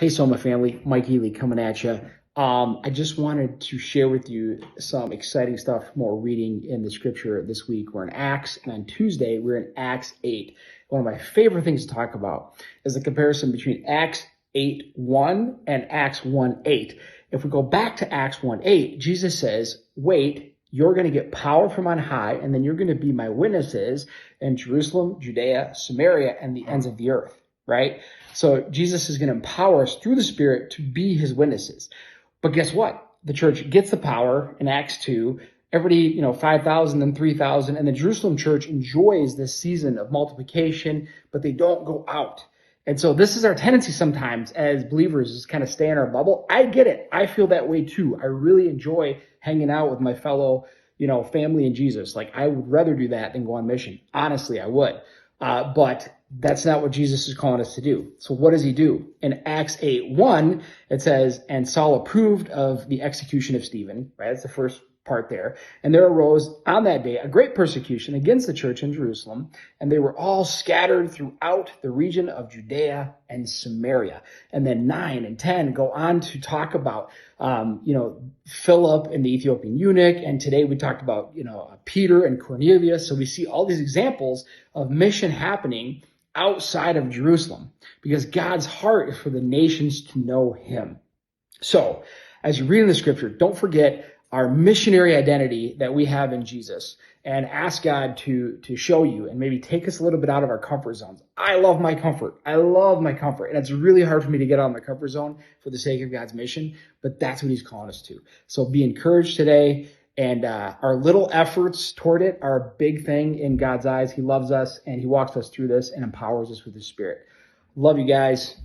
Hey, Soma family, Mike Healy coming at you. I just wanted to share with you some exciting stuff, more reading in the scripture this week. We're in Acts, and on Tuesday, we're in Acts 8. One of my favorite things to talk about is the comparison between Acts 8:1 and Acts 1:8. If we go back to Acts 1:8, Jesus says, wait, you're going to get power from on high, and then you're going to be my witnesses in Jerusalem, Judea, Samaria, and the ends of the earth, right? So Jesus is going to empower us through the Spirit to be his witnesses. But guess what? The church gets the power in Acts 2. Everybody, 5,000 and 3,000. And the Jerusalem church enjoys this season of multiplication, but they don't go out. And so this is our tendency sometimes as believers, is kind of stay in our bubble. I get it. I feel that way too. I really enjoy hanging out with my fellow, family in Jesus. Like, I would rather do that than go on mission. Honestly, I would. But that's not what Jesus is calling us to do. So what does he do? In Acts 8:1, it says, and Saul approved of the execution of Stephen, right? That's the first part there. And there arose on that day a great persecution against the church in Jerusalem, and they were all scattered throughout the region of Judea and Samaria. And then 9 and 10 go on to talk about, Philip and the Ethiopian eunuch. And today we talked about, Peter and Cornelius. So we see all these examples of mission happening outside of Jerusalem, because God's heart is for the nations to know him. So as you read in the scripture, don't forget our missionary identity that we have in Jesus, and ask God to show you and maybe take us a little bit out of our comfort zones. I love my comfort. And it's really hard for me to get out of my comfort zone for the sake of God's mission, but that's what he's calling us to. So be encouraged today. And our little efforts toward it are a big thing in God's eyes. He loves us, and he walks us through this and empowers us with his Spirit. Love you guys.